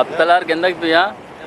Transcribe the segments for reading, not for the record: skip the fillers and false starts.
আবতালার গেন্দাক বিয়া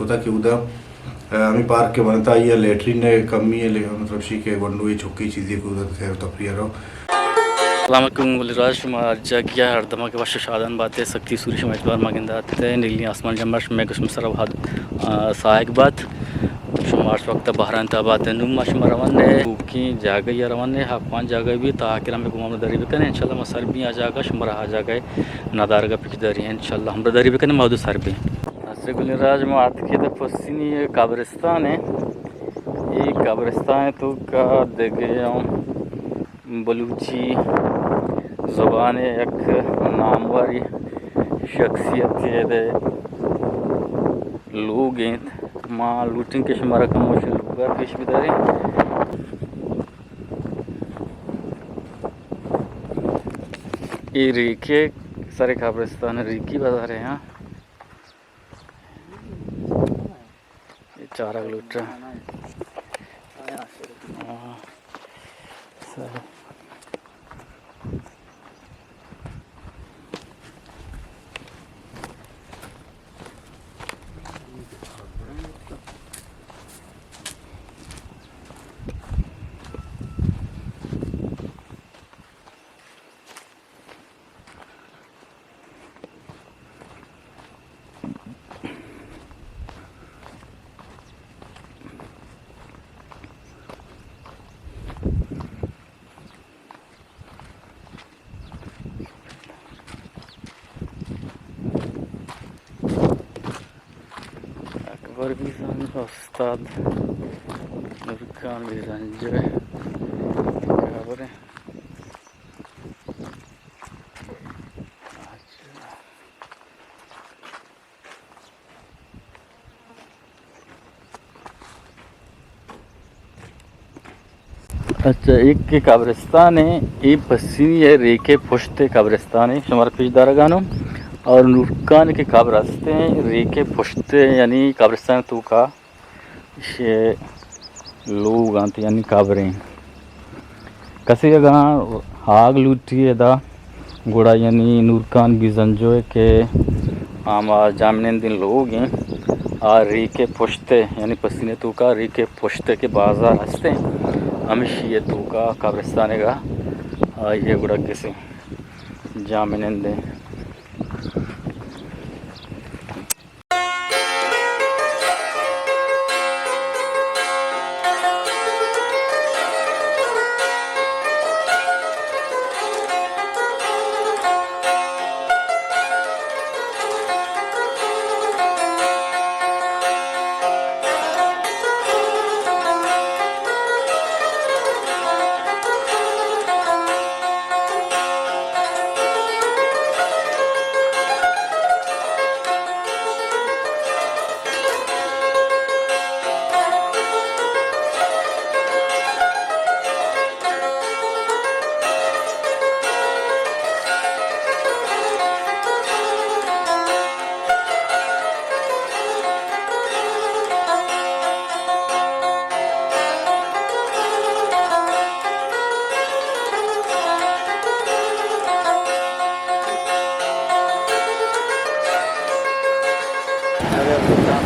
কথা কি উদা আমি পার্কে বানাতা ইয়া ল্যাট্রিনে কমি এলে मतलब शी के वंडो ये छोकी चीजें को उधर सैर तफरिया रो अलैकुम गुलराज शुमार जगिया हर दमा के बाश शादान बातें सकती सूरी शमा इतबार मागिंदा ते नीली आसमान जमश में कुछ मसरा हाद साहिक बात शुमार वक्त बहरान ताबात नुम मशम रवाने की जागा या रवाने हा पांच जागा भी ताकि हम को दरी बकने इंशाल्लाह मसर भी आ जाएगा शुमार आ जाएगा नादारगा पिकदारी है इंशाल्लाह हम दरी बकने मौदू सर भी से गुलराज मात के तो पसीनी ये कब्रिस्तान है ये कब्रिस्तान है तो का देखे बलूची ज़बान एक नामवारी शख्सियत है लोग हैं माँ लूटिंग के शुमारा कमोशन लुगा पेश बिदारे ये रीके सारे कब्रिस्तान रीकी बाजार है यहाँ ये 4 किलोमीटर अकबर भी समझो उस्ताद नूरखान भी समझो खबर है अच्छा एक के कब्रिस्तान है ये पसीनी है रेखे पुश्ते कब्रिस्तान है शुमार पेशदार गानो और नूरखान के कब्रस्ते हैं रेखे पुश्ते यानी कब्रिस्तान तो का ये लोग आते यानी कब्रें कसी का आग लूटी है दा गोड़ा यानी नूरखान भी जंजो के आम जामने दिन लोग हैं और रेखे पुश्ते यानी पसीने तो का रेखे पुश्ते के बाजार हंसते हैं हमेशा ये तो का कब्रिस्तान का ये गुड़ा किसी जामने दिन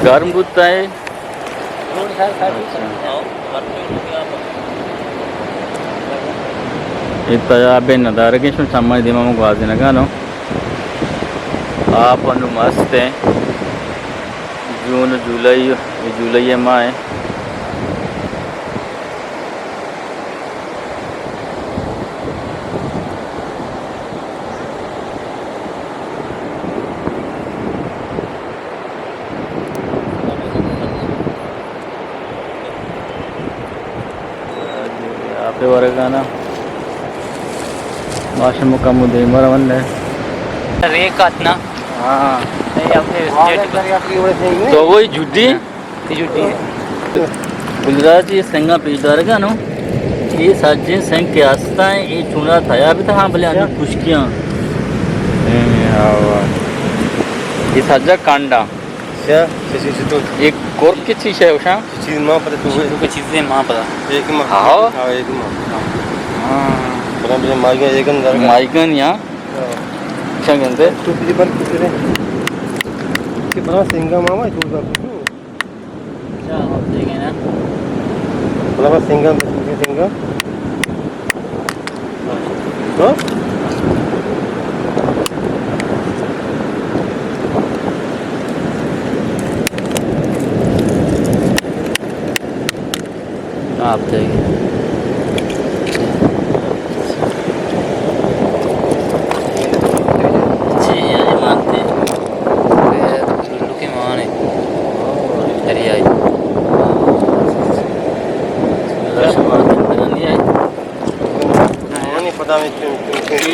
गर्म बुता है इतना बे नदार के इसमें सम्मान दिमाग में गाज़ न गानो आप अनु मस्त हैं जून जुलाई माह है वरगाना माशा मुकाम दे मरवन है रेक आतना हाँ नहीं अपने तो वही जुड्डी जुटी गुजरात ये संगा पेशदार का नो ये साजे संग के आस्ता है ये चुना था भी था हाँ भले अंदर खुशकियाँ ये साजा कांडा एक कोर्क की चीज़ है उषा चीज मां पता तू कुछ चीज़ें माँ पता एक मां हाँ हां एक मां हाँ माइगन यहाँ क्या कहते हैं अच्छा आप देखें ना आप देखें जी ये मानते लुल्लू के मान है दरिया है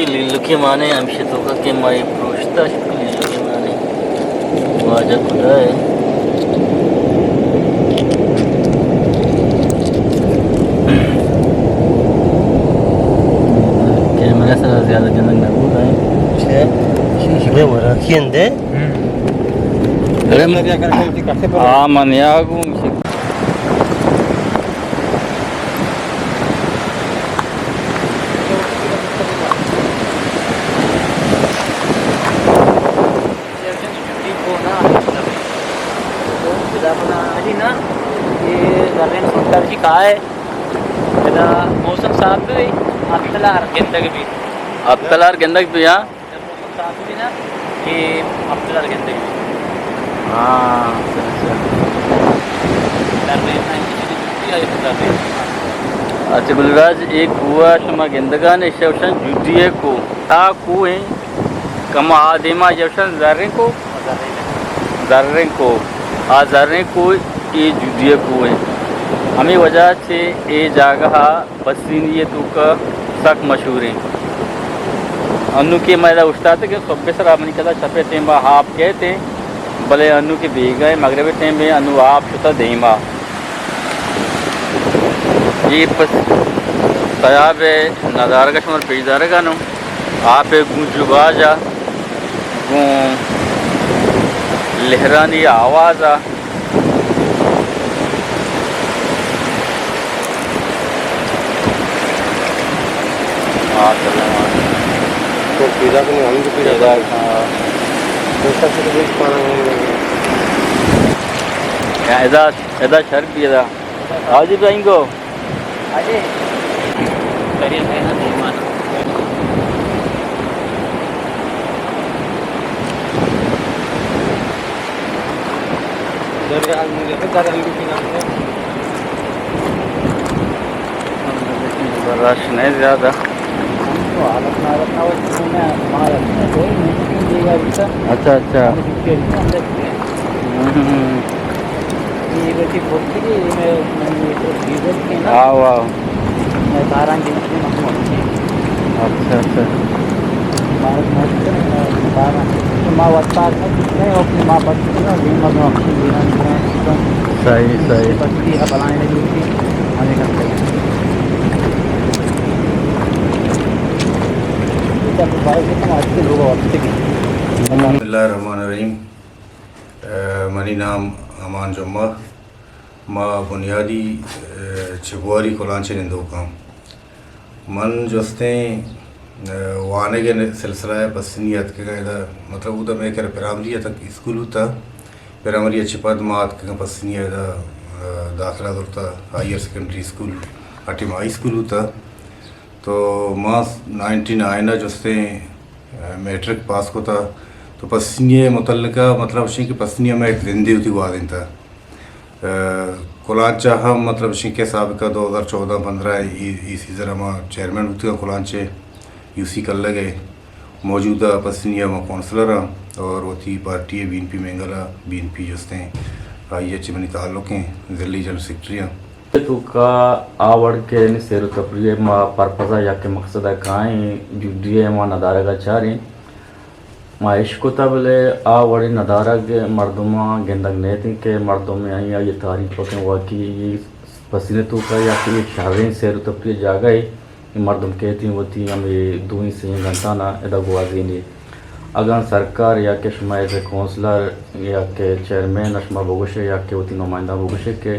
लिल्लू के माने हमसे तो का के माई प्रोष्टा लिल्लू के माने वाजा खुदा है कैमरा से ज़्यादा जनक ना होता है man yagu कहा है मौसम साफ भी अब्तलार गेंदक भी यहाँ मौसम साफ भी ना कि अब्तलार गेंदक भी हाँ अच्छा गुलराज एक हुआ शुमा गेंदगा ने शवशन जुटिए को ता कुए कमा आदिमा जवशन ज़र्रे को आ ज़र्रे को ये जुटिए कुए हमें वजह से ये जगह पसीनिए तो का सक मशहूर है अनु के मैदा उस्ताद के सब सर आप निकला छपे तेमा आप कहते भले अनु के बेगा मगरबी टाइम में अनु आप शुता देमा ये तयाब नज़ारा का शुमार पेशदार का नो आप गूंजुबाजा गूं लहरानी आवाज़ आ एदा शर्क भी एदा आज जाएंगे अरे करिए है ना मेहमान रश नहीं ज़्यादा अच्छा अच्छा हाँ वाह अच्छा अच्छा सही सही बिस्मिल्लाहिर्रहमानिर्रहीम मनी नाम अमान जुम्मा माँ बुनियादी चिबुआरी कोलांचे निंदो काम मन जोस्ते वाने के सिलसिला है पसनियत के कहता मतलब वो तो मैं कह प्राइमरी तक स्कूल होता प्राइमरी चिपद मात के पसनिया दाखिला होता हायर सेकेंडरी स्कूल अटीम हाई स्कूल होता तो माँ 99 जोस्ते मैट्रिक पास होता तो पसनिया मुतल्लिका मतलब उसी की पसनिया में एक जिंदगी होती हुआ दिन था कोलांचा हम मतलब उसी के सबका 2014-15 इसी तरह माँ चेयरमैन होती का कोलांचे यूसी कर लगे मौजूदा पसनिया में काउंसलर और वो थी पार्टी है BNP मेंगला BNP जोस्ते IH बनी ताल्लुक हैं दिल्ली जनरल सेक्रेटरी तो का आवड़ के निसेर तपरिये मा पर्पज़ा या के मकसद है काई जुडिये मा नदारा का चारी मा इश्को तबले आवड़ी नदारा के मर्दमा गेंदक नेती के मर्दों में आई ये तारीख के वाकई पसीने तो का या कि शारीरिक सेर तपरिये जागा है मर्दम कहती होती हमें 2 से घंटा ना इधर गुआजी नहीं अगर सरकार या के शुमाए से काउंसलर या के चेयरमैन अशमा बगुशे या के होती नुमाइंदा बगुशे के